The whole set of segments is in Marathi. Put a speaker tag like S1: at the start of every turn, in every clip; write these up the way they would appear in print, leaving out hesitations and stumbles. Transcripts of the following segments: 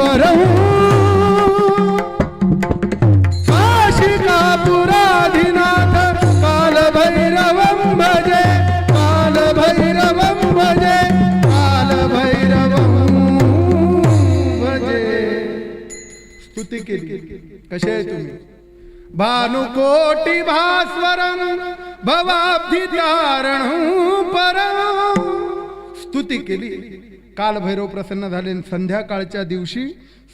S1: अमरं काशिकापुराधिनाथ कालभैरवं भजे कालभैरवं भजे कालभैरवं भजे. स्तुती केली. कसे आहे तुम्ही? भानुकोटी भास्वरं भवाब्धितारणं परं. स्तुती केली. कालभैरव प्रसन्न झाले. संध्याकाळच्या दिवशी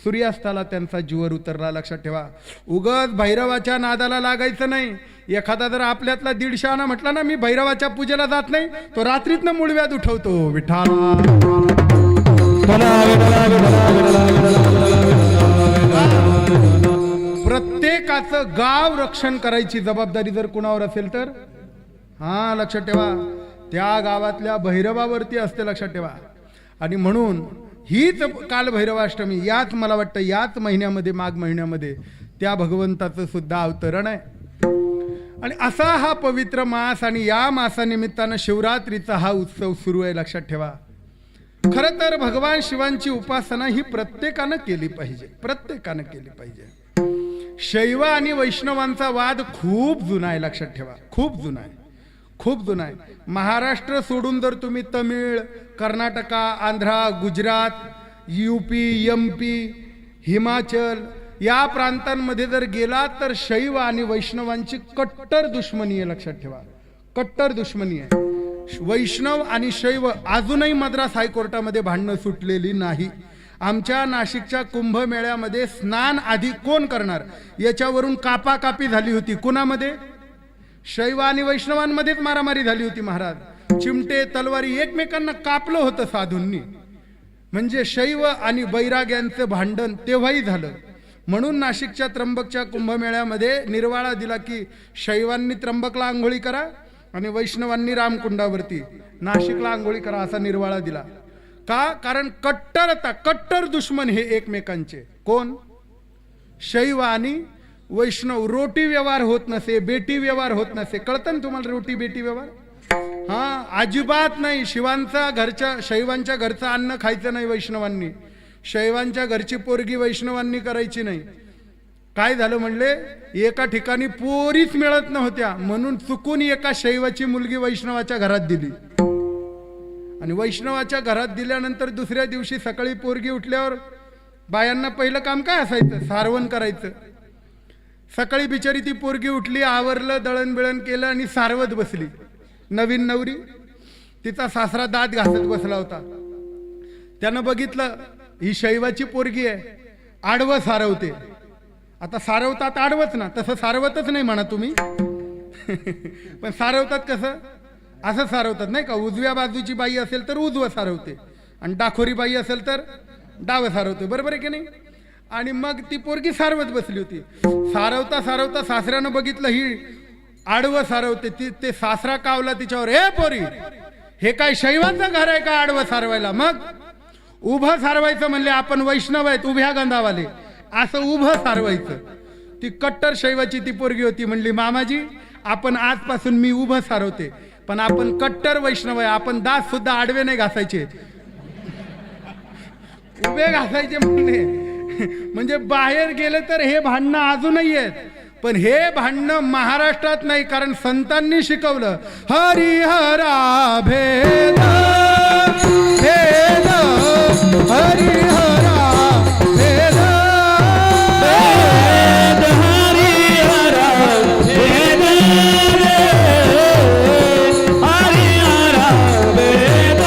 S1: सूर्यास्ताला त्यांचा जीवर उतरला. लक्षात ठेवा, उगाच भैरवाच्या नादाला लागायचं नाही. एखादा जर आपल्यातला 150 आणा म्हटला ना, मी भैरवाच्या पूजेला जात नाही, तो रात्रीतनं मूळव्याध उठवतो. विठाला प्रत्येकाचं गाव रक्षण करायची जबाबदारी जर कुणावर असेल तर हा लक्षात ठेवा, त्या गावातल्या भैरवावरती असते. लक्षात ठेवा. आणि म्हणून हीच काल भैरवाष्टमी, याच मला वाटतं याच महिन्यामध्ये, माघ महिन्यामध्ये त्या भगवंताचं सुद्धा अवतरण आहे. आणि असा हा पवित्र मास, आणि या मासानिमित्तानं शिवरात्रीचा हा उत्सव सुरू आहे. लक्षात ठेवा, खरं तर भगवान शिवांची उपासना ही प्रत्येकानं केली पाहिजे. प्रत्येकानं केली पाहिजे. शैव आणि वैष्णवांचा वाद खूप जुना आहे. लक्षात ठेवा, खूप जुना आहे. खूप जुना आहे. महाराष्ट्र सोडून जर तुम्ही तमिळ, कर्नाटका, आंध्रा, गुजरात, यूपी, MP, हिमाचल या प्रांतांमध्ये जर गेला तर शैव आणि वैष्णवांची कट्टर दुश्मनी आहे. लक्षात ठेवा, कट्टर दुश्मनी आहे. वैष्णव आणि शैव अजूनही मद्रास हायकोर्टामध्ये भांडणं सुटलेली नाही. आमच्या नाशिकच्या कुंभमेळ्यामध्ये स्नान आधी कोण करणार याच्यावरून कापाकापी झाली होती. कुणामध्ये? शैव आणि वैष्णवांमध्येच मारामारी झाली होती. महाराज, चिमटे तलवारी एकमेकांना कापलं होतं साधूंनी. म्हणजे शैव आणि बैराग्यांचं भांडण तेव्हाही झालं. म्हणून नाशिकच्या त्र्यंबकच्या कुंभमेळ्यामध्ये निर्वाळा दिला की शैवांनी त्र्यंबकला आंघोळी करा आणि वैष्णवांनी रामकुंडावरती नाशिकला आंघोळी करा, असा निर्वाळा दिला. का? कारण कट्टरता, कट्टर दुश्मन हे एकमेकांचे. कोण? शैव आणि वैष्णव. रोटी व्यवहार होत नसे, बेटी व्यवहार होत नसे. कळतं ना तुम्हाला रोटी बेटी व्यवहार? हा, अजिबात नाही. शिवांचा घरच्या, शैवांच्या घरचं अन्न खायचं नाही वैष्णवांनी. शैवांच्या घरची पोरगी वैष्णवांनी करायची नाही. काय झालं म्हणले, एका ठिकाणी पोरीच मिळत नव्हत्या म्हणून चुकून एका शैवाची मुलगी वैष्णवाच्या घरात दिली. आणि वैष्णवाच्या घरात दिल्यानंतर दुसऱ्या दिवशी सकाळी पोरगी उठल्यावर बायांना पहिलं काम काय असायचं? सारवण करायचं. सकाळी बिचारी ती पोरगी उठली, आवरलं, दळण बिळण केलं आणि सारवत बसली. नवीन नवरी, तिचा सासरा दात घासत बसला होता. त्यानं बघितलं ही शैवाची पोरगी आहे, आडवं सारवते. आता सारवतात आडवंच ना, तसं सारवतच नाही म्हणा तुम्ही. पण सारवतात कसं? असं सारवतात नाही का? उजव्या बाजूची बाई असेल तर उजवं सारवते आणि डाखोरी बाई असेल तर डावं सारवते. बरोबर आहे की नाही? आणि मग ती पोरगी सारवत बसली होती. सारवता सारवता सासऱ्यानं बघितलं ही आडवं सारवते. ते सासरा कावला तिच्यावर, हे पोरी, हे काय शैवांचं घर आहे का आडवं सारवायला? मग उभं सारवायचं म्हणले, आपण वैष्णव आहेत उभ्या गंधावाले, असं उभं सारवायचं. ती कट्टर शैवाची ती पोरगी होती. म्हणली, मामाजी आपण आजपासून मी उभं सारवते, पण आपण कट्टर वैष्णव आहे, आपण दात सुद्धा आडवे नाही घासायचे, उभे घासायचे म्हणणे. म्हणजे बाहेर गेलं तर हे भांडणं अजूनही आहेत. पण हे भांडणं महाराष्ट्रात नाही, कारण संतांनी शिकवलं हरिहरा भेद भेद हरिहरा भेद भेद हरिहरा भेद हरिहरा भेद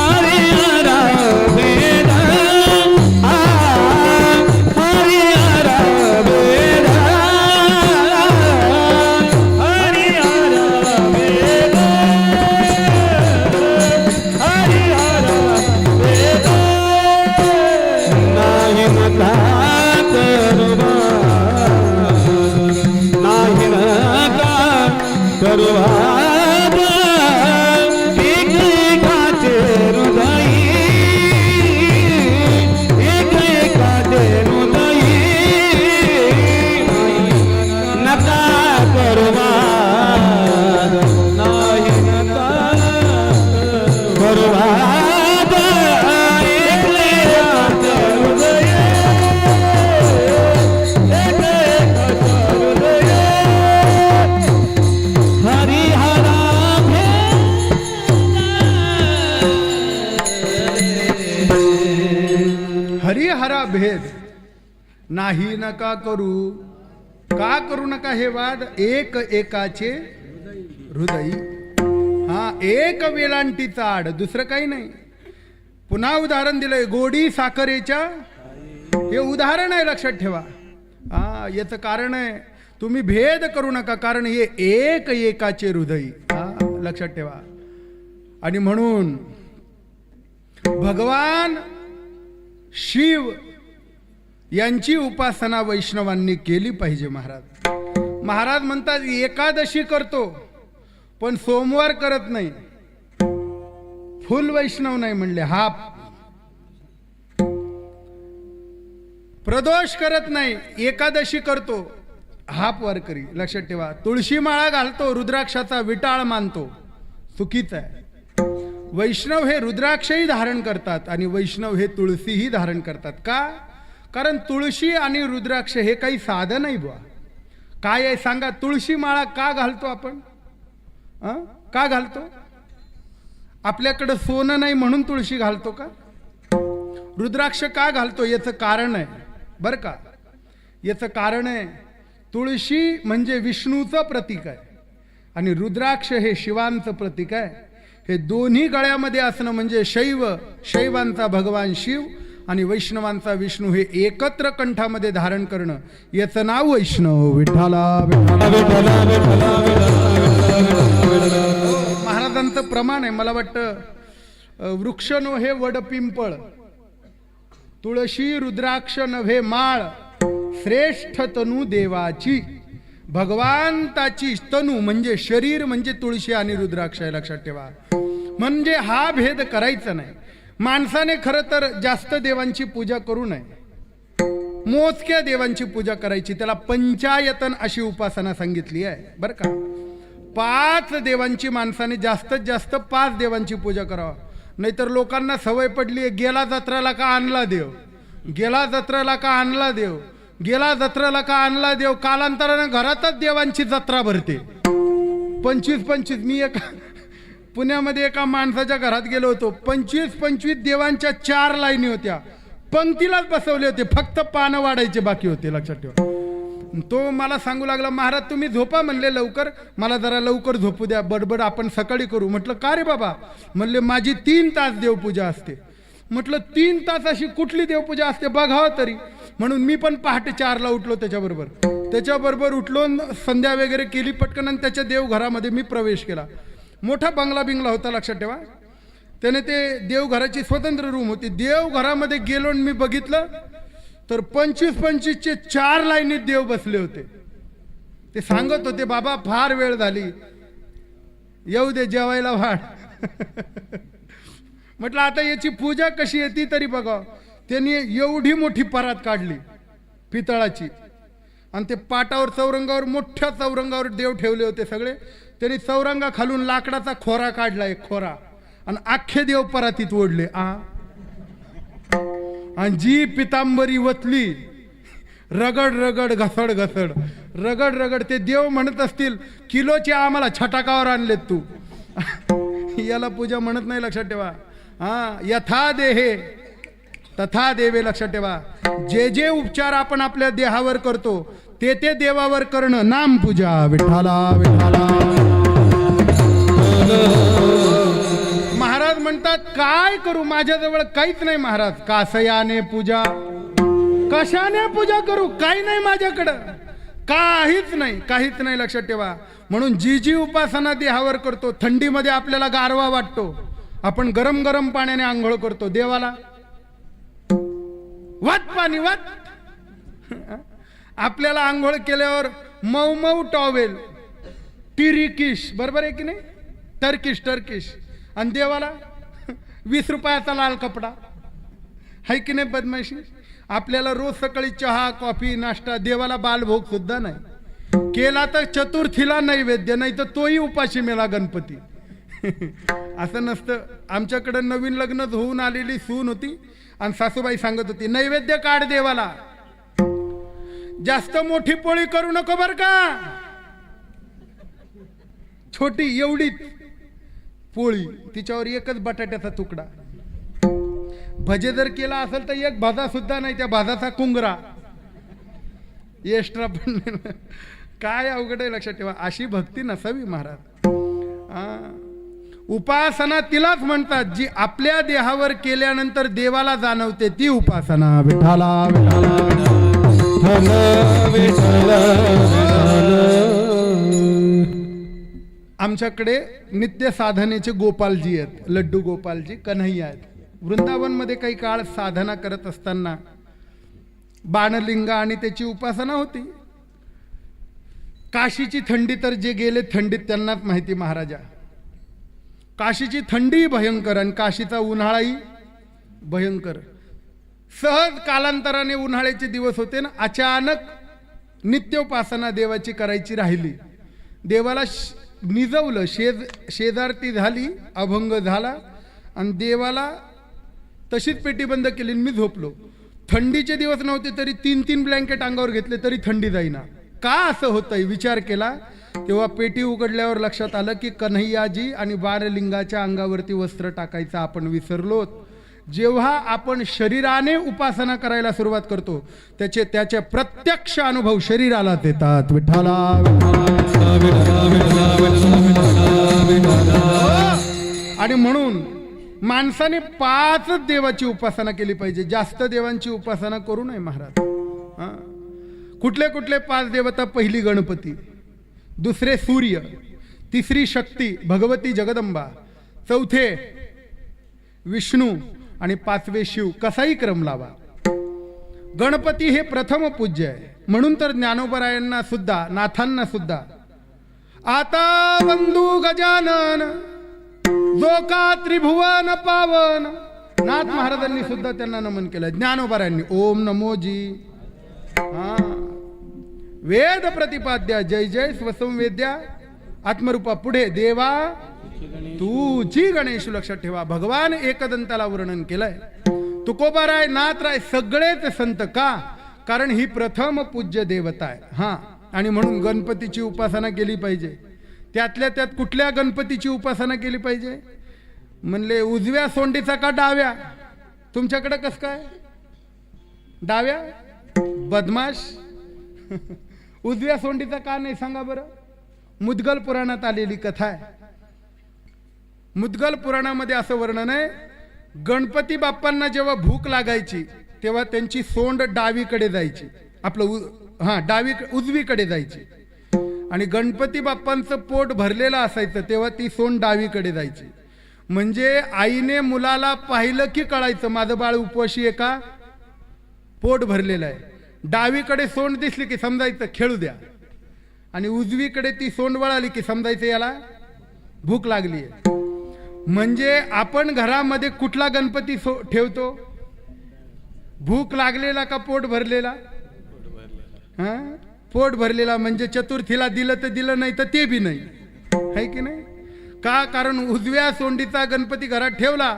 S1: हरिहरा भेद हरिहरा भेद हरिहरा भेद खरा भेद नाही नका करू. का करू नका हे वाद? एक एकाचे हृदय. हा, एक वेलांटीचा आड, दुसरं काही नाही. पुन्हा उदाहरण दिलंय, गोडी साखरेच्या. हे उदाहरण आहे, लक्षात ठेवा. हा, याचं कारण आहे, तुम्ही भेद करू नका, कारण हे एक एकाचे हृदय. हा, लक्षात ठेवा. आणि म्हणून भगवान शिव यांची उपासना वैष्णवांनी केली पाहिजे. महाराज म्हणतात एकादशी करतो पण सोमवार करत नाही. फुल वैष्णव नाही म्हणले, हाफ. प्रदोष करत नाही, एकादशी करतो, हाफ वारकरी. लक्षात ठेवा. तुळशी माळा घालतो, रुद्राक्षाचा विटाळ मानतो, चुकीचं आहे. वैष्णव हे रुद्राक्षही धारण करतात आणि वैष्णव हे तुळशीही धारण करतात. का? कारण तुळशी आणि रुद्राक्ष हे काही साधन नाही बुवा. काय आहे सांगा? तुळशी माळा का घालतो आपण? का घालतो? आपल्याकडे सोनं नाही म्हणून तुळशी घालतो का? रुद्राक्ष का घालतो? याचं कारण आहे बरं का. याचं कारण आहे, तुळशी म्हणजे विष्णूचं प्रतीक आहे आणि रुद्राक्ष हे शिवांचं प्रतीक आहे. हे दोन्ही गळ्यामध्ये असणं म्हणजे शैवांचा भगवान शिव आणि वैष्णवांचा विष्णू हे एकत्र कंठामध्ये धारण करणं, याचं नाव वैष्णव. विठ्ठला महाराजांचं प्रमाण आहे. मला वाटतं वृक्ष नव्हे वड पिंपळ, तुळशी रुद्राक्ष नव्हे माळ, श्रेष्ठ तनू देवाची. भगवंताची तनू म्हणजे शरीर म्हणजे तुळशी आणि रुद्राक्ष आहे. लक्षात ठेवा. म्हणजे हा भेद करायचा नाही. माणसाने खरं तर जास्त देवांची पूजा करू नये, मोजक्या देवांची पूजा करायची. त्याला पंचायतन अशी उपासना सांगितली आहे बरं का. 5 देवांची माणसाने जास्तीत जास्त 5 देवांची पूजा करावा. नाहीतर लोकांना सवय पडली आहे, गेला जत्रेला का आणला देव, गेला जत्रेला का आणला देव, गेला जत्रेला का आणला देव. कालांतराने घरातच देवांची जत्रा भरते. 25 मी पुण्यामध्ये एका माणसाच्या घरात गेलो होतो. 25 देवांच्या 4 लाईनी होत्या, पंक्तीलाच बसवले होते, फक्त पानं वाढायचे बाकी होते. लक्षात ठेवा. तो मला सांगू लागला, महाराज तुम्ही झोपा म्हणले लवकर, मला जरा लवकर झोपू द्या, बडबड आपण सकाळी करू. म्हटलं का रे बाबा? म्हणले माझी 3 तास देवपूजा असते. म्हटलं 3 तास अशी कुठली देवपूजा असते बघावं तरी. म्हणून मी पण पहाटे 4ला उठलो, त्याच्याबरोबर उठलो, संध्या वगैरे केली पटकन आणि त्याच्या देवघरामध्ये मी प्रवेश केला. मोठा बंगला होता. लक्षात ठेवा. त्याने ते देवघराची स्वतंत्र रूम होती. देवघरामध्ये गेलो आणि मी बघितलं तर 25चे 4 लाईनीत देव बसले होते. ते सांगत होते, बाबा फार वेळ झाली, येऊ दे जेवायला वाढ. म्हटलं आता याची पूजा कशी येते तरी बघा. त्यांनी एवढी मोठी परात काढली पितळाची आणि ते पाटावर चौरंगावर, मोठ्या चौरंगावर देव ठेवले होते सगळे. त्यांनी चौरंगा खालून लाकडाचा खोरा काढला, एक खोरा, आणि अख्खे देव परातीत ओढले. आणि जी पितांबरी वतली, रगड घसड. ते देव म्हणत असतील, किलोचे आम्हाला छटाकावर आणलेत तू. याला पूजा म्हणत नाही. लक्षात ठेवा. यथा देहे तथा देवे. लक्षात ठेवा. जे उपचार आपण आपल्या देहावर करतो ते देवावर करणं नाम पूजा. विठ्ठला. महाराज म्हणतात काय करू, माझ्याजवळ काहीच नाही महाराज. कासयाने पूजा, कशाने पूजा करू, काही नाही माझ्याकडं, काहीच नाही. लक्षात ठेवा. म्हणून जी उपासना देहावर करतो, थंडीमध्ये आपल्याला गारवा वाटतो, आपण गरम पाण्याने आंघोळ करतो. देवाला पाणी आपल्याला आंघोळ केल्यावर मऊ टॉवेल, टिरिकिश, बरोबर आहे की नाही, टर्किश. आणि देवाला 20 रुपयाचा लाल कपडा, आहे की नाही बदमाशी. आपल्याला रोज सकाळी चहा कॉफी नाश्ता, देवाला बालभोग सुद्धा नाही. केला तर चतुर्थीला नैवेद्य, नाही तर तोही उपाशी मेला गणपती. असं नसतं. आमच्याकडे नवीन लग्न होऊन आलेली सून होती आणि सासूबाई सांगत होती, नैवेद्य काढ देवाला, जास्त मोठी पोळी करू नको बर का, छोटी एवढीच पोळी, तिच्यावर एकच बटाट्याचा तुकडा. भजे जर केला असेल तर एक भाजा सुद्धा नाही, त्या भाजाचा कुंगरा एक्स्ट्रा पण नाही. काय अवघड आहे, लक्षात ठेवा. अशी भक्ती नसावी महाराज. उपासना तिलाच म्हणतात जी आपल्या देहावर केल्यानंतर देवाला जाणवते, ती उपासना. विठाला आमच्याकडे नित्य साधनेचे गोपालजी आहेत, लड्डू गोपालजी, कन्हैया आहेत. वृंदावनमध्ये काही काळ साधना करत असताना बाणलिंग आणि त्याची उपासना होती. काशीची थंडी तर जे गेले थंडीत त्यांनाच माहिती महाराजा. काशीची थंडी भयंकर आणि काशीचा उन्हाळाही भयंकर. सहज कालांतराने उन्हाळ्याचे दिवस होते ना, अचानक नित्योपासना देवाची करायची राहिली. देवाला निजवलं, शेजारती झाली, अभंग झाला आणि देवाला तशीच पेटी बंद केली. मी झोपलो. थंडीचे दिवस नव्हते तरी 3-3 ब्लँकेट अंगावर घेतले तरी थंडी जाईना. का असं होतंय विचार केला तेव्हा पेटी उघडल्यावर लक्षात आलं की कन्हैयाजी आणि बाणलिंगाच्या अंगावरती वस्त्र टाकायचं आपण विसरलोत. जेव्हा आपण शरीराने उपासना करायला सुरुवात करतो त्याचे प्रत्यक्ष अनुभव शरीरालाच येतात. विठ्ठला आणि म्हणून माणसाने 5 देवाची उपासना केली पाहिजे, जास्त देवांची उपासना करू नये महाराज. कुठले कुठले 5 देवता? पहिली गणपती, दुसरे सूर्य, तिसरी शक्ती भगवती जगदंबा, चौथे विष्णू आणि 5वे शिव. कसाही क्रम लावा. गणपती हे प्रथम पूज्य आहे. म्हणून तर ज्ञानोबरायांना सुद्धा, नाथांना सुद्धा आता बंधू गजानन जो का त्रिभुवन पावन, नाथ महाराजांनी सुद्धा त्यांना नमन केलं. ज्ञानोबरायांनी ओम नमोजी. वेद प्रतिपाद्या जय जय स्वसंवेद्या आत्मरूपा. पुढे देवा तुझी गणेश. लक्षात ठेवा भगवान एकदंताला वर्णन केलंय. तुकोबाराय, नाथराय सगळेच संत. का? कारण ही प्रथम पूज्य देवता आहे. आणि म्हणून गणपतीची उपासना केली पाहिजे. त्यातल्या त्यात कुठल्या गणपतीची उपासना केली पाहिजे म्हणले? उजव्या सोंडीचा का डाव्या? तुमच्याकडे कस काय डाव्या? बदमाश. उजव्या सोंडीचा का नाही सांगा बरं? मुद्गल पुराणात आलेली कथा आहे. मुद्गल पुराणामध्ये असं वर्णन आहे, गणपती बाप्पांना जेव्हा भूक लागायची तेव्हा त्यांची सोंड डावीकडे जायची, उजवीकडे जायची. आणि गणपती बाप्पांचं पोट भरलेलं असायचं तेव्हा ती सोंड डावीकडे जायची. म्हणजे आईने मुलाला पाहिलं की कळायचं माझं बाळ उपवाशी आहे का, पोट भरलेलं आहे. डावीकडे सोंड दिसली की समजायचं खेळू द्या, आणि उजवीकडे ती सोंड वळाली की समजायचं याला भूक लागली आहे. म्हणजे आपण घरामध्ये कुठला गणपती ठेवतो? भूक लागलेला का पोट भरलेला? पोट भरलेला. म्हणजे चतुर्थीला दिलं तर दिलं, नाही तर ते बी नाही, है की नाही? का? कारण उजव्या सोंडीचा गणपती घरात ठेवला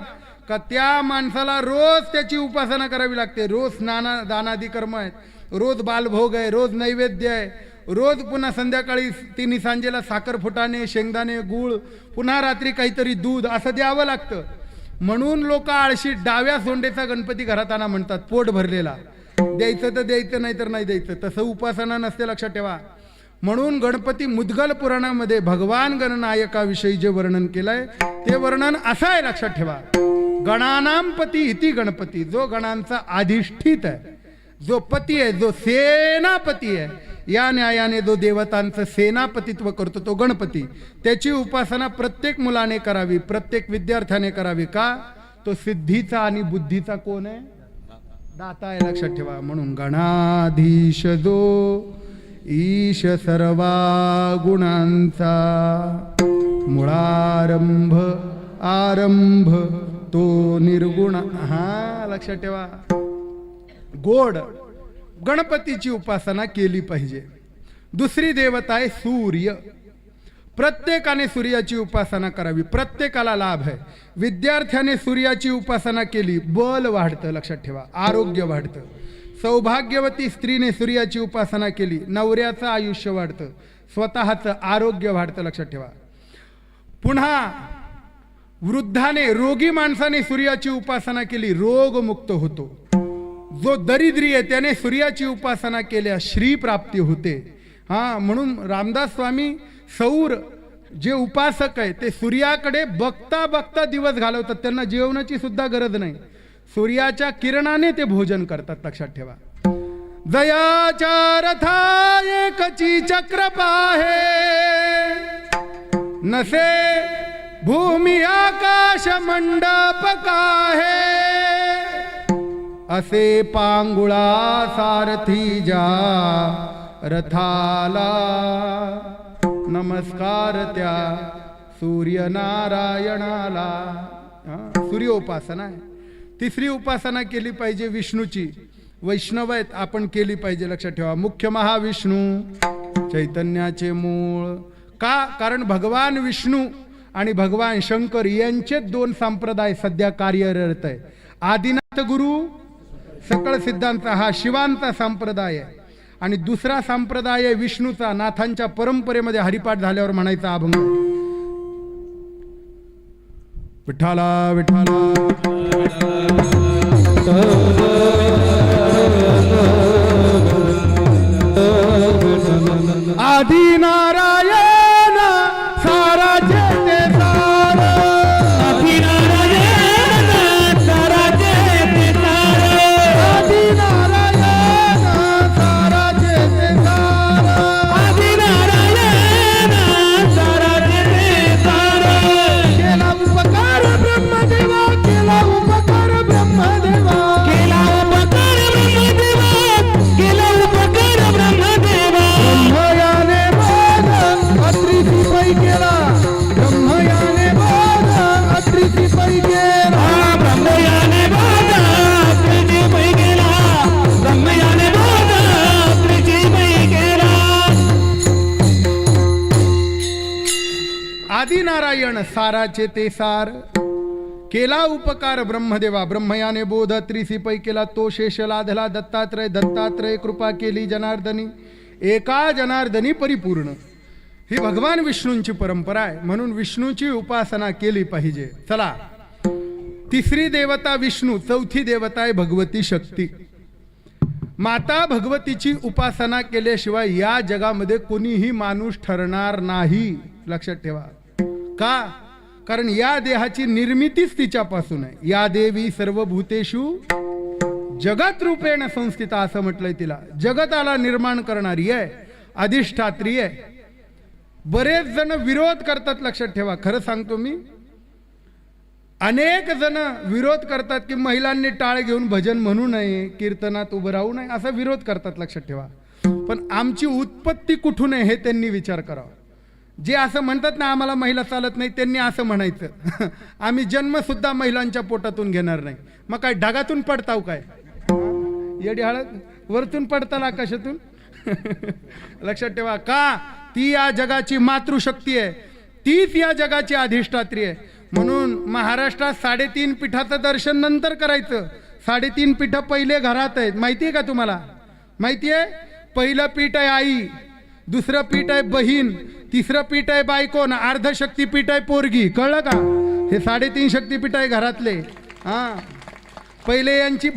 S1: का त्या माणसाला रोज त्याची उपासना करावी लागते. रोज स्नाना दानादी कर्म आहेत, रोज बालभोग आहे, रोज नैवेद्य आहे, रोज पुन्हा संध्याकाळी तिन्ही सांजेला साखर फुटाणे, शेंगदाणे, गूळ, पुन्हा रात्री काहीतरी दूध असं द्यावं लागतं. म्हणून लोक आळशी डाव्या सोंडेचा गणपती घरात आणा म्हणतात. पोट भरलेला द्यायचं तर द्यायचं, नाही तर नाही द्यायचं. तसं उपासना नसते, लक्षात ठेवा. म्हणून गणपती मुद्गल पुराणामध्ये भगवान गणनायकाविषयी जे वर्णन केलंय ते वर्णन असं आहे, लक्षात ठेवा. गणानाम पती इति गणपती. जो गणांचा अधिष्ठित आहे, जो पती आहे, जो सेनापती आहे, या न्यायाने जो देवतांचं सेनापतित्व करतो तो गणपती. त्याची उपासना प्रत्येक मुलाने करावी, प्रत्येक विद्यार्थ्याने करावी. का? तो सिद्धीचा आणि बुद्धीचा कोण आहे? दाता आहे, लक्षात ठेवा. म्हणून गणाधीश जो ईश सर्वा गुणांचा, मुळारंभ आरंभ तो निर्गुण. लक्षात ठेवा. गोड गणपतीची उपासना केली पाहिजे. दुसरी देवता आहे सूर्य. प्रत्येकाने सूर्याची उपासना करावी, प्रत्येकाला लाभ आहे. विद्यार्थ्याने सूर्याची उपासना केली बल वाढतं, लक्षात ठेवा, आरोग्य वाढतं. सौभाग्यवती स्त्रीने सूर्याची उपासना केली नवऱ्याचं आयुष्य वाढतं, स्वतःचं आरोग्य वाढतं, लक्षात ठेवा. पुन्हा वृद्धाने, रोगी माणसाने सूर्याची उपासना केली, रोगमुक्त होतो. जो दरिद्री आहे त्याने सूर्याची उपासना केल्यास श्री प्राप्ती होते. म्हणून रामदास स्वामी सौर जे उपासक आहे ते सूर्याकडे बघता बघता दिवस घालवतात. त्यांना जेवणाची सुद्धा गरज नाही, सूर्याच्या किरणाने ते भोजन करतात. लक्षात ठेवा. जयाच्या रथा एकची चक्र पाहे, नसे भूमी आकाश मंडप काहे, असे पांगुळा सारथी जा रथाला, नमस्कार त्या सूर्यनारायणाला. सूर्योपासना आहे. तिसरी उपासना केली पाहिजे विष्णूची. वैष्णव आहेत आपण, केली पाहिजे. लक्षात ठेवा. मुख्य महाविष्णू चैतन्याचे मूळ. का? कारण भगवान विष्णू आणि भगवान शंकर यांचे दोन संप्रदाय सध्या कार्यरत आहे. आदिनाथ गुरु सकळ सिद्धांत हा शिवांचा संप्रदाय आहे, आणि दुसरा संप्रदाय आहे विष्णूचा. नाथांच्या परंपरेमध्ये हरिपाठ झाल्यावर म्हणायचा अभंग, विठ्ठला विठ्ठला आदि नारायण सारा जेते सार, आदि नारायण सारा जेते सार, आदि नारायण सारा जेते सार, आदि नारायण सारा जेते सार. केला उपकार ब्रह्मदेवा, केला उपकार ब्रह्मदेवा, केला उपकार ब्रह्मदेवा, केला उपकार ब्रह्मदेवा. ब्रह्मयाने बोध अत्रीची पै केला, ब्रह्मयाने बोध अत्रीची पै केला, ब्रह्मयाने बोध अत्रीची पै केला, ब्रह्मयाने बोध अत्रीची पै केला. आदि नारायण साराचे ते सार, केला उपकार ब्रह्मदेवा, ब्रह्मयाने बोध त्रिसी पै केला. तो शेष लाधला दत्तात्रय, दत्तात्रय कृपा केली जनार्दनी, एका जनार्दनी परिपूर्ण. ही भगवान विष्णूंची परंपरा आहे, म्हणून विष्णूची उपासना केली पाहिजे. चला, तिसरी देवता विष्णू, चौथी देवता आहे भगवती शक्ती. माता भगवतीची उपासना केल्याशिवाय या जगामध्ये कोणीही माणूस ठरणार नाही. लक्षात ठेवा. का? कारण या देहाची निर्मितीच तिच्यापासून आहे. या देवी सर्वभूतेषु जगत रूपेण संस्थिता असं म्हटलंय तिला. जगताला निर्माण करणारी आहे, अधिष्ठात्री आहे. बरेच जण विरोध करतात. लक्षात ठेवा. खरं सांगतो मी, अनेक जण विरोध करतात की महिलांनी टाळ घेऊन भजन म्हणू नये, कीर्तनात उभं राहू नये, असा विरोध करतात. लक्षात ठेवा. पण आमची उत्पत्ती कुठून आहे हे त्यांनी विचार करावा. जे असं म्हणतात ना आम्हाला महिला चालत नाही, त्यांनी असं म्हणायचं आम्ही जन्म सुद्धा महिलांच्या पोटातून घेणार नाही. मग काय ढगातून पडताव काय? येडी हळद वरतून पडताल आकाशातून? लक्षात ठेवा. का? ती या जगाची मातृशक्ती आहे, तीच या जगाची अधिष्ठात्री आहे. म्हणून महाराष्ट्रात 3.5 पीठाचं दर्शन नंतर करायचं. 3.5 पीठ पहिले घरात आहेत. माहिती आहे का तुम्हाला? माहिती आहे? पहिलं पीठ आहे आई, दुसरं पीठ आहे बहीण, तिसरं पीठ आहे बायको, ना अर्ध शक्तीपीठ आहे पोरगी. कळलं का? हे 3.5 शक्तीपीठ आहे घरातले. पहिले यांची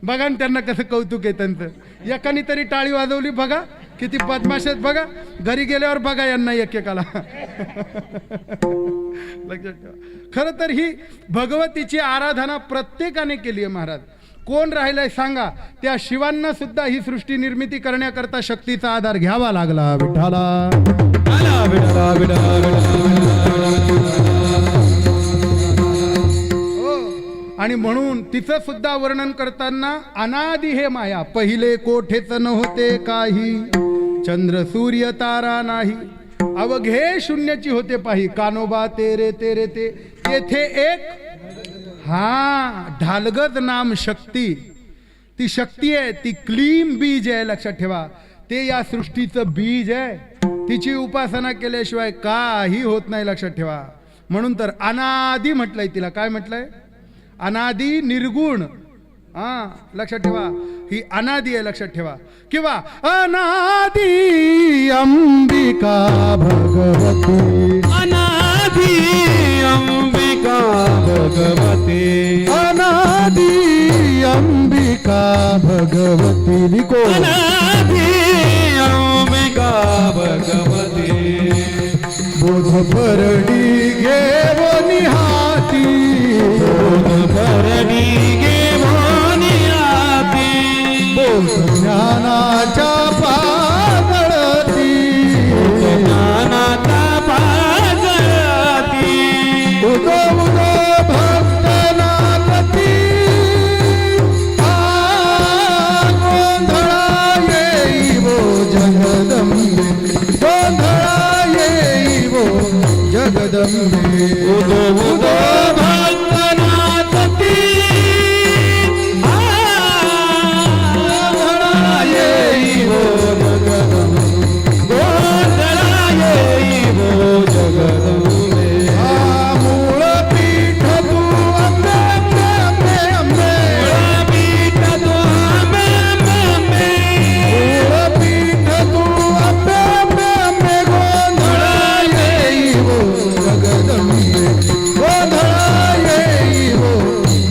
S1: बघा ना त्यांना कसं कौतुक आहे त्यांचं. एकाने तरी टाळी वाजवली बघा, किती बदमाश आहेत बघा. घरी गेल्यावर बघा यांना एकेकाला. लक्षात ठेवा. खरं तर ही भगवतीची आराधना प्रत्येकाने केली आहे महाराज. कोण राहिलंय सांगा? त्या शिवांना सुद्धा ही सृष्टी निर्मिती करण्याकरता शक्तीचा आधार घ्यावा लागला. विठ्ठला आणि म्हणून तिचं सुद्धा वर्णन करताना अनादि हे माया, पहिले कोठेच नव्हते काही, चंद्र सूर्य तारा नाही, अवघे शून्याची होते पाही, कानोबा तेरे तेरे ते. येथे एक ढालगज नाम शक्ती, ती शक्ती आहे, ती क्लीम बीज आहे. लक्षात ठेवा. ते या सृष्टीचं बीज आहे. तिची उपासना केल्याशिवाय काही होत नाही. लक्षात ठेवा. म्हणून तर अनादि म्हटलंय तिला. काय म्हटलंय? अनादि निर्गुण हा लक्षात ठेवा, ही अनादी आहे लक्षात ठेवा. किंवा अनादी अंबिका भगवती,
S2: अनादि अंबिका भगवती,
S1: अनादी अंबिका भगवती. लिखो
S2: अनादि अंबिका भगवती.
S1: बोध परडी घेऊन हाती,
S2: भरणी घेऊनी आती,
S1: बोध ज्ञानाच्या पागळती,
S2: ज्ञानाचा पाजळती.
S1: उदो उदो भक्तनापती, गोंधळा येईवो जगदंबे, गोंधळा येईवो जगदंबे.
S2: उदो उदो भक्तनाथती, गोंधळा येईवो जगदंबे, गोंधळा येईवो जगदंबे.
S1: मूळ पीठ तू अंबे अंबे अंबे अंबे,
S2: पीठ तो आंबे आंबे,
S1: मूळ पीठ तू अंबे अंबे अंबे, गोंधळा येईवो जगदंबे, गोंधळा येईवो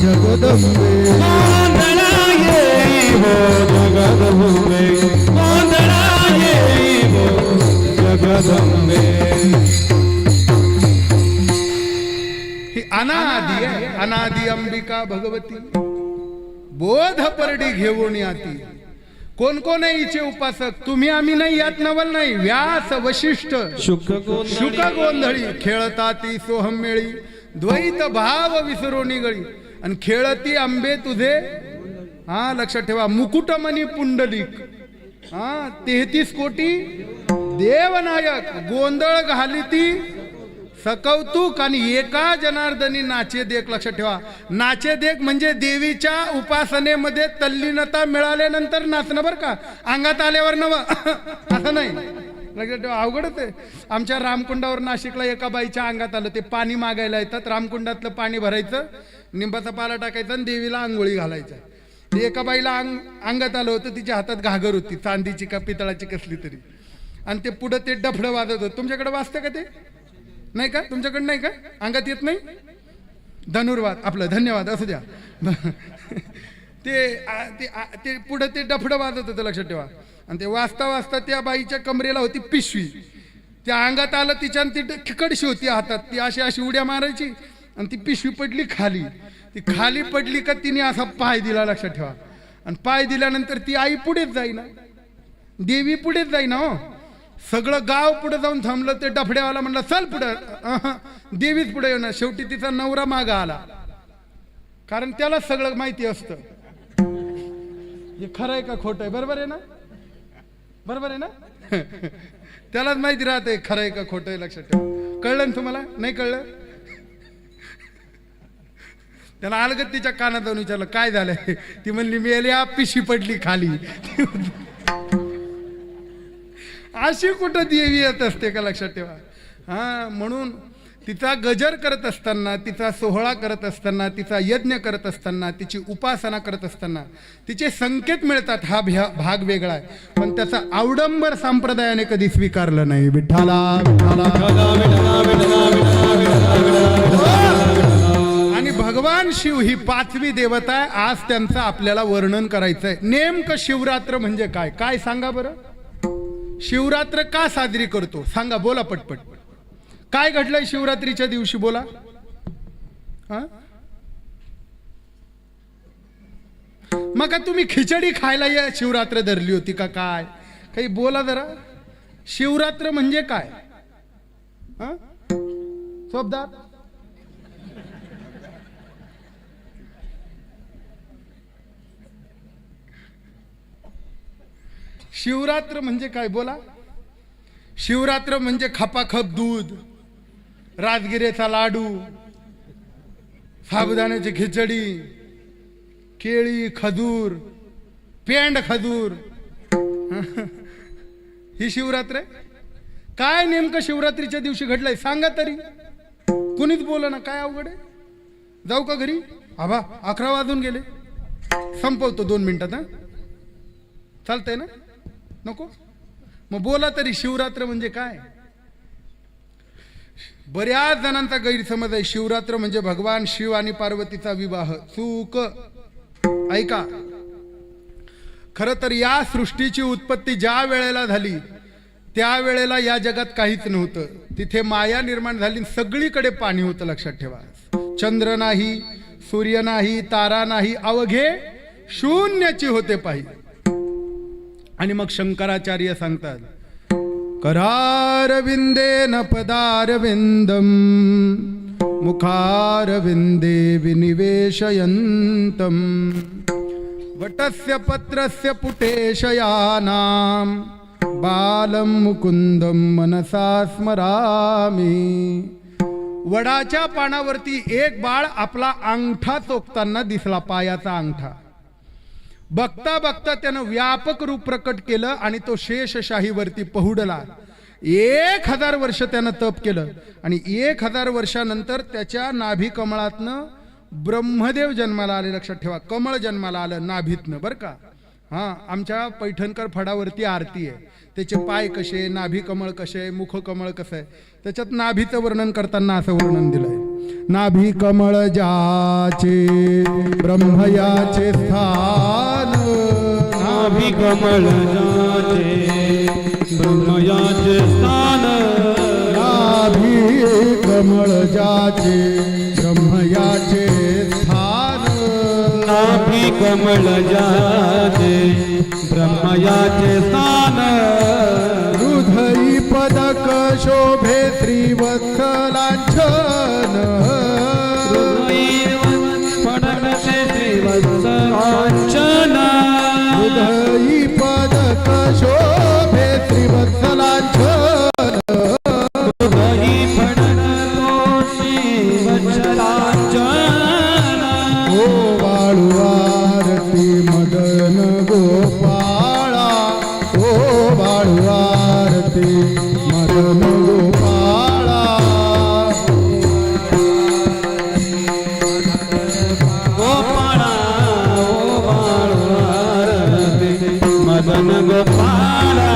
S1: जगदंबे.
S2: गोंधळा येईवो जगदंबे, गोंधळा येईवो जगदंबे.
S1: ही अनादी आहे, अनादी अंबिका भगवती. बोध परडी घेऊन याती. कोण कोण आहे हिचे उपासक? तुम्ही आम्ही नाही, यात नवल नाही. व्यास वशिष्ठ
S2: शुक
S1: शुक गोंधळी, खेळता ती सोहम मेळी, द्वैत भाव विसरोनी गळी. आणि खेळती आंबे तुझे, हा लक्षात ठेवा, मुकुटमणी पुंडलिक, हा 33 कोटी देवनायक. गोंधळ घाली ती सकौतुक आणि एका जनार्दनी नाचे देख. लक्षात ठेवा, नाचे देख म्हणजे देवीच्या उपासनेमध्ये तल्लीनता मिळाल्यानंतर नाचणं बरं का, अंगात आल्यावर नव असं नाही. लक्षात ठेवा, अवघडच आहे. आमच्या रामकुंडावर नाशिकला एका बाईच्या अंगात आलं, ते पाणी मागायला येतात, रामकुंडातलं पाणी भरायचं, निंबाचा पाला टाकायचा आणि देवीला आंघोळी घालायचा. ते एका बाईला अंगात आलं होतं, तिच्या हातात घागर होती, चांदीची का पितळाची कसली तरी, आणि ते पुढं ते डफडं वाजत होतं. तुमच्याकडे वाजतं का ते? नाही का? तुमच्याकडे नाही का? अंगात येत नाही? धनुर्वाद आपलं, धन्यवाद, असू द्या. ते पुढं ते डफडं वाजत होतं लक्षात ठेवा. आणि ते वाजता वाजता त्या बाईच्या कमरेला होती पिशवी, त्या अंगात आलं तिच्या, आणि ती कडशी होती हातात, ती अशी अशी उड्या मारायची, आणि ती पिशवी पडली खाली. ती खाली पडली का तिने असा पाय दिला लक्षात ठेवा, आणि पाय दिल्यानंतर ती आई पुढेच जाईना, देवी पुढेच जाईना. हो, सगळं गाव पुढे जाऊन थांबलं. ते डफड्यावाला म्हणलं चल पुढं, देवीच पुढे येणार. शेवटी तिचा नवरा मागा आला, कारण त्याला सगळं माहिती असतं हे खरं आहे का खोटं आहे. बरोबर आहे ना? बरोबर आहे ना? त्यालाच माहिती राहते खरं आहे का खोटं आहे. लक्षात ठेवा. कळलं ना तुम्हाला? नाही कळलं? त्याला अलगत तिच्या कानात जाऊन विचारलं काय झालंय. ती म्हणली मी पिशी पडली खाली. अशी कुठं देवी येत असते का? लक्षात ठेवा. हा, म्हणून तिचा गजर करत असताना, तिचा सोहळा करत असताना, तिचा यज्ञ करत असताना, तिची उपासना करत असताना तिचे संकेत मिळतात. हा भाग वेगळा आहे, पण त्याचा अवडंबर संप्रदायाने कधी स्वीकारलं नाही. विठ्ठला आणि भगवान शिव ही 5वी देवता आहे. आज त्यांचं आपल्याला वर्णन करायचं आहे. नेमकं शिवरात्र म्हणजे काय? काय सांगा बरं? शिवरात्र का साजरी करतो सांगा, बोला पटपट. काय घडलंय शिवरात्रीच्या दिवशी? बोला. मग का तुम्ही खिचडी खायला या शिवरात्र धरली होती का काय? काही बोला जरा. शिवरात्र म्हणजे काय? सोबदार शिवरात्र म्हणजे काय? बोला. शिवरात्र म्हणजे खपाखप दूध, राजगिरेचा लाडू, साबुदाण्याची खिचडी, केळी, खजूर, पेंड खजूर, ही शिवरात्र आहे. काय नेमकं शिवरात्रीच्या दिवशी घडलंय सांगा तरी. कुणीच बोला ना. काय अवघड आहे? जाऊ का घरी? आबा 11 वाजून गेले. संपवतो 2 मिनिटात. चालतंय ना? नको मग बोला तरी. शिवरात्र म्हणजे काय? बऱ्याच जणांचा गैरसमज आहे शिवरात्र म्हणजे भगवान शिव आणि पार्वतीचा विवाह. चूक. ऐका, खरं तर या सृष्टीची उत्पत्ती ज्या वेळेला झाली त्या वेळेला या जगात काहीच नव्हतं. तिथे माया निर्माण झाली. सगळीकडे पाणी होतं. लक्षात ठेवा. चंद्र नाही, सूर्य नाही, तारा नाही, अवघे शून्याची होते पाहिजे. आणि मग शंकराचार्य सांगतात, करारविंदेन पदारविंदम मुखारविंदे विनिवेशयन्तम वटस्य पत्रस्य पुटेशयानां बालं मुकुंदम मनसा स्मरामि. वडाच्या पानावरती एक बाळ आपला अंगठा चोखताना दिसला, पायाचा अंगठा. बघता बघता त्यानं व्यापक रूप प्रकट केलं आणि तो शेषशाहीवरती पहुडला. 1000 वर्ष त्यानं तप केलं आणि 1000 वर्षानंतर त्याच्या नाभी कमळातनं ब्रह्मदेव जन्माला आले. लक्षात ठेवा, कमळ जन्माला आलं नाभीतनं, बरं का. हां, आमच्या पैठणकर फडावरती आरती आहे. त्याचे पाय कसे, नाभी कमळ कसे, मुख कमळ कसं आहे, त्याच्यात नाभीचं वर्णन करताना असं वर्णन दिलंय, नाभी कमळ ज्याचे ब्रह्मयाचे स्थान.
S2: नाभी कमळ जाचे ब्रह्मयाचे स्थान.
S1: नाभी कमळ ज्याचे ब्रह्मयाचे स्थान.
S2: नाभी कमळ जाचे ब्रह्मयाचे स्थान.
S1: हृदयी पदक शोभे श्रीवत्सलांछन.
S2: पडकसे श्रीवत्सलांछन.
S1: हृदयी पदक शोभे श्रीवत्सलांछन.
S2: हृदयी पडको श्रीवत्सलांछन.
S1: ओ बाळू आरती मदन गोपाळा. ओ बाळू आरती मदन गोपाळा.
S2: गोपाळा ओ बाळू मदन गोपाळा.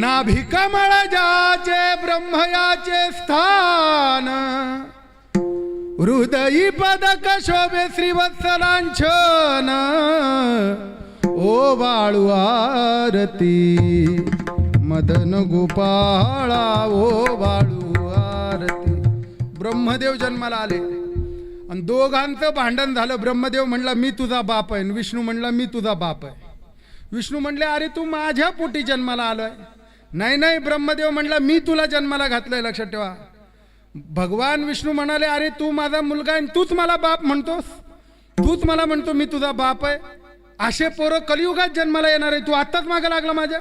S1: नाभी कमळ ज्याचे ब्रह्मयाचे स्थान. हृदयी पदक शोभे श्रीवत्सलांछन. ओ बाळू आरती मदन गोपाळा. ओ बाळू आरती. ब्रह्मदेव जन्माला आले आणि दोघांचं भांडण झालं. ब्रह्मदेव म्हणला मी तुझा बाप आहे, विष्णू म्हणला मी तुझा बाप आहे. विष्णू म्हणले अरे तू माझ्या पोटी जन्माला आलोय. नाही नाही, ब्रह्मदेव म्हणला मी तुला जन्माला घातलंय. लक्षात ठेवा, भगवान विष्णू म्हणाले अरे तू माझा मुलगा आहे, तूच मला बाप म्हणतोस, तूच मला म्हणतो मी तुझा बाप आहे. असे पोरं कलियुगात जन्माला येणार आहे, तू आत्ताच मागं लागला माझ्या.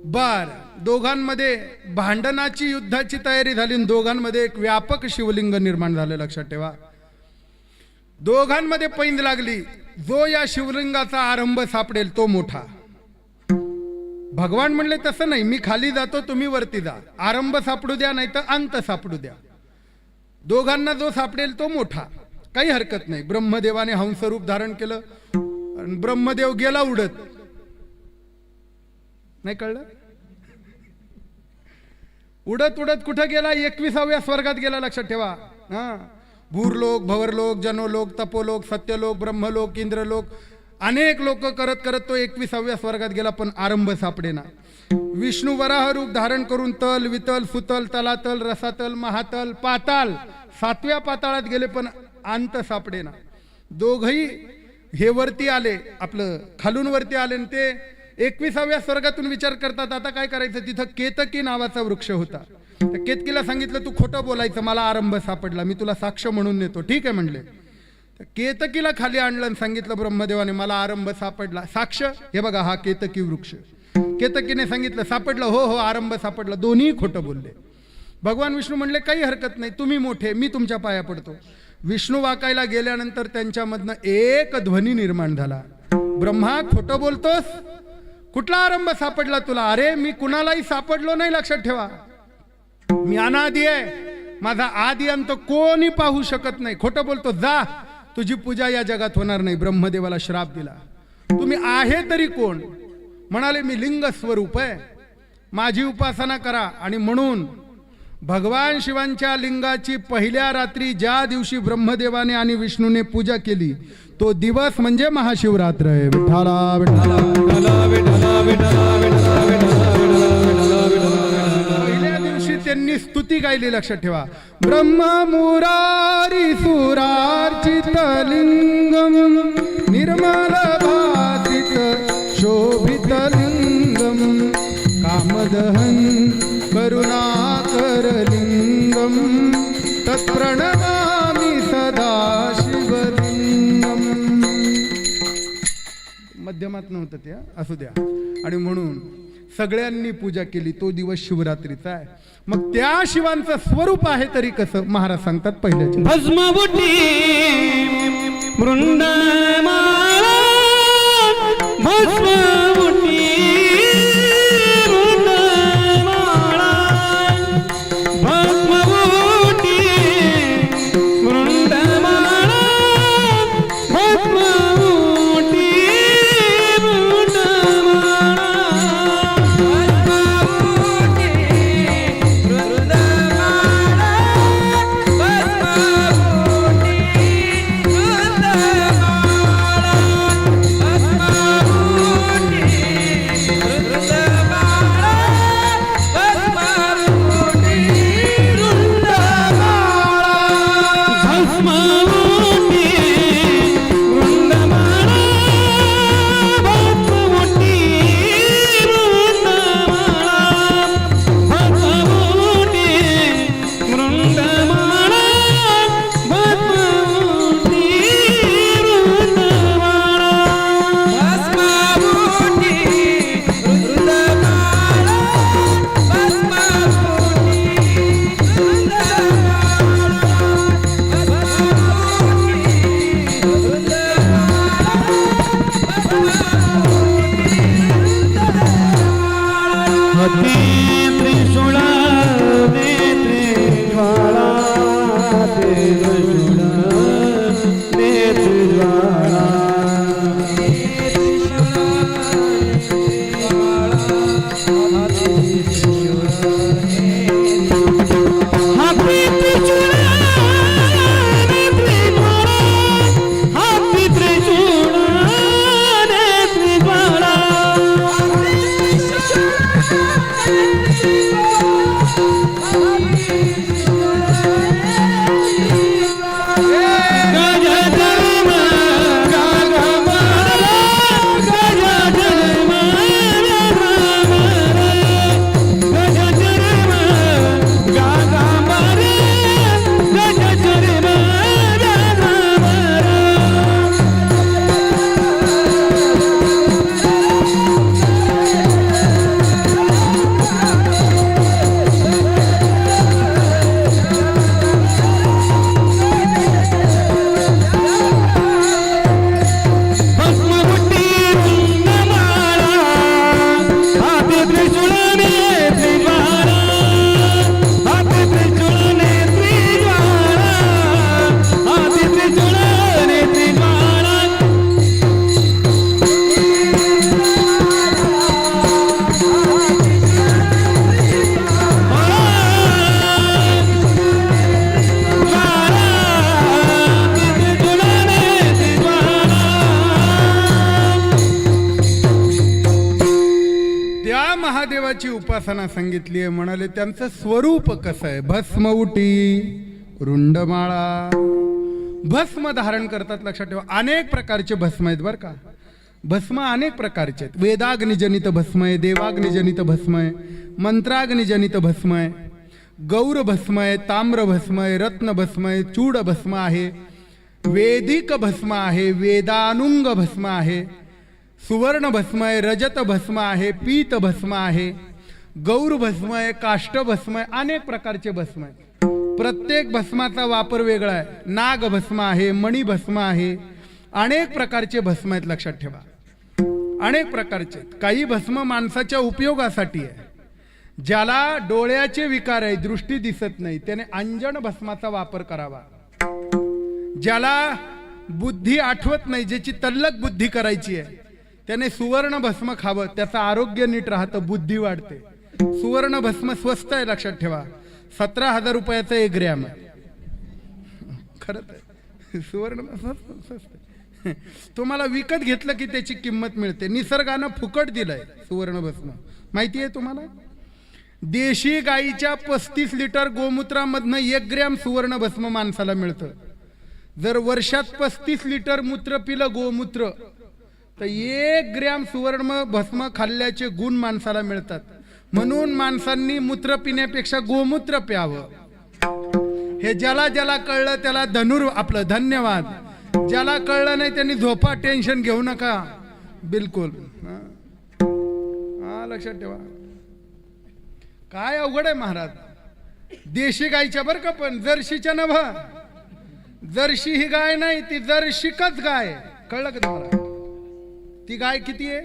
S1: बर, दोघांमध्ये भांडणाची युद्धाची तयारी झाली. दोघांमध्ये एक व्यापक शिवलिंग निर्माण झालं. लक्षात ठेवा, दोघांमध्ये पैंज लागली. जो या शिवलिंगाचा आरंभ सापडेल तो मोठा. भगवान म्हणले तसं नाही, मी खाली जातो तुम्ही वरती जा. आरंभ सापडू द्या नाही तर अंत सापडू द्या. दोघांना जो सापडेल तो मोठा, काही हरकत नाही. ब्रह्मदेवाने हंसरूप धारण केलं. ब्रह्मदेव गेला उडत. नाही कळलं? उडत उडत कुठं गेला? 21व्या स्वर्गात गेला. लक्षात ठेवा. हा, भूरलोक, भवरलोक, जनोलोक, तपोलोक, सत्यलोक, ब्रह्मलोक, इंद्रलोक, अनेक लोक करत करत तो 21व्या स्वर्गात गेला, पण आरंभ सापडेना. विष्णू वराह रूप धारण करून तल, वितल, सुतल, तलातल, रसातल, महातल, पाताल 7व्या पाताळात गेले, पण अंत सापडेना. दोघही हे वरती आले, आपलं खालून वरती आले, आणि ते 21व्या स्वर्गातून विचार करतात आता काय करायचं. तिथं केतकी नावाचा वृक्ष होता. त्या केतकीला सांगितलं तू खोटं बोलायचं, मला आरंभ सापडला, मी तुला साक्ष म्हणून नेतो. ठीक आहे म्हणले. केतकीला खाली आणलं आणि सांगितलं ब्रह्मदेवाने मला आरंभ सापडला. साक्ष हे बघा, हा केतकी वृक्ष. केतकीने सांगितलं सापडलं. हो हो, आरंभ सापडला. दोन्ही खोटं बोलले. भगवान विष्णू म्हणले काही हरकत नाही, तुम्ही मोठे, मी तुमच्या पाया पडतो. विष्णू वाकायला गेल्यानंतर त्यांच्यामधनं एक ध्वनी निर्माण झाला. ब्रह्मा खोटं बोलतोस, कुठला आरंभ सापडला तुला? अरे मी कुणालाही सापडलो नाही. लक्षात ठेवा, मी अनादी आहे, माझा आदी अंत कोणी पाहू शकत नाही. खोटं बोलतो, जा, तुझी पूजा या जगात होणार नाही. ब्रह्मदेवाला श्राप दिला. तुम्ही आहे तरी कोण? म्हणाले मी लिंग स्वरूप आहे, माझी उपासना करा. आणि म्हणून भगवान शिवांच्या लिंगाची पहिल्या रात्री ज्या दिवशी ब्रह्मदेवाने आणि विष्णूने पूजा केली तो दिवस म्हणजे महाशिवरात्र आहे. विठ्ठला विठ्ठला पहिल्या दिवशी त्यांनी स्तुती गायली. लक्षात ठेवा, ब्रह्म मुरारी सुरार्चित लिंगम निर्मल भासित शोभित लिंगम कामदहन करुणाकर लिंगम तत्प्रणमामि सदा शिवलिंगम. मध्यमात नव्हतं ते, असू द्या. आणि म्हणून सगळ्यांनी पूजा केली. तो दिवस शिवरात्रीचा आहे. मग त्या शिवांचं स्वरूप आहे तरी कसं? महाराज सांगतात पहिल्याचे
S2: भस्मबुटी वृंदामाळा भस्मबुटी वृंदामाळा भस्मबुटी वृंदामाळा भस्मबुटी
S1: महादेवाची उपासना सांगितली आहे. म्हणाले त्यांचं स्वरूप कसं आहे? भस्म उटी रुंडमाळा भस्म धारण करतात. लक्षात ठेवा, अनेक प्रकारचे भस्म आहेत बरं का. भस्म अनेक प्रकारचे आहेत. वेदाग्निजनित भस्म आहे, देवाग्निजनित भस्म आहे, मंत्राग्निजनित भस्म आहे, गौर भस्म आहे, ताम्र भस्म आहे, रत्न भस्म आहे, चूड भस्म आहे, वेदिक भस्म आहे, वेदानुंग भस्म आहे, सुवर्ण भस्म आहे, रजत भस्म आहे, पीत भस्म आहे, गौर भस्म आहे, काष्ट भस्म आहे. अनेक प्रकारचे भस्म आहेत. प्रत्येक भस्माचा वापर वेगळा आहे. नाग भस्म आहे, मणी भस्म आहे, अनेक प्रकारचे भस्म आहेत. लक्षात ठेवा, अनेक प्रकारचे. काही भस्म माणसाच्या उपयोगासाठी आहे, ज्याला डोळ्याचे विकार आहे, दृष्टी दिसत नाही, त्याने अंजन भस्माचा वापर करावा. ज्याला बुद्धी आठवत नाही, ज्याची तल्लक बुद्धी करायची आहे, त्याने सुवर्ण भस्म खावं. त्याचं आरोग्य नीट राहतं, बुद्धी वाढते. सुवर्ण भस्म स्वस्त आहे, लक्षात ठेवा. 17,000 रुपयाचं 1 ग्रॅम आहे. खरंच आहे, सुवर्ण भस्म स्वस्त आहे. तुम्हाला विकत घेतलं की त्याची किंमत मिळते. निसर्गानं फुकट दिलंय सुवर्ण भस्म. माहिती आहे तुम्हाला? देशी गाईच्या 35 लिटर गोमूत्रामधनं 1 ग्रॅम सुवर्ण भस्म माणसाला मिळतं. जर वर्षात 35 लिटर मूत्र पिलं, गोमूत्र, तर 1 ग्रॅम सुवर्ण भस्म खाल्ल्याचे गुण माणसाला मिळतात. म्हणून माणसांनी मूत्र पिण्यापेक्षा गोमूत्र प्यावं. हे ज्याला ज्याला कळलं त्याला आपलं धन्यवाद. ज्याला कळलं नाही त्यांनी झोपा, टेन्शन घेऊ नका बिलकुल. हा लक्षात ठेवा. काय अवघड आहे महाराज. देशी गायच्या बरं का, पण जर्शीच्या नव्ह. जर्शी ही गाय नाही, ती जर्शिकच गाय. कळलं का तुम्हाला? ती गाय किती आहे?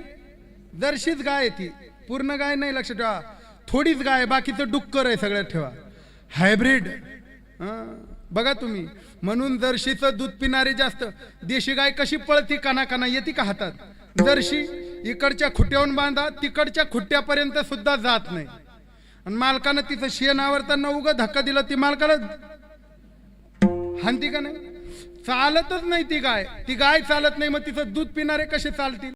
S1: जर्शीच गाय आहे ती, पूर्ण गाय नाही. लक्षात ठेवा. थोडीच गाय, बाकीचं डुक्कर आहे सगळ्यात. ठेवा हायब्रिड. बघा तुम्ही. म्हणून जर्शीचं दूध पिणारे जास्त. देशी गाय कशी पळती, काना येते का हातात. जर्शी इकडच्या खुट्यावरून बांधा, तिकडच्या खुट्ट्यापर्यंत सुद्धा जात नाही. आणि मालकानं तिचं शेण आवरताना उगा धक्का दिला, ती मालकाला हानती का नाही? चालतच नाही ती गाय. ती गाय चालत नाही, मग तिचं दूध पिणारे कसे चालतील?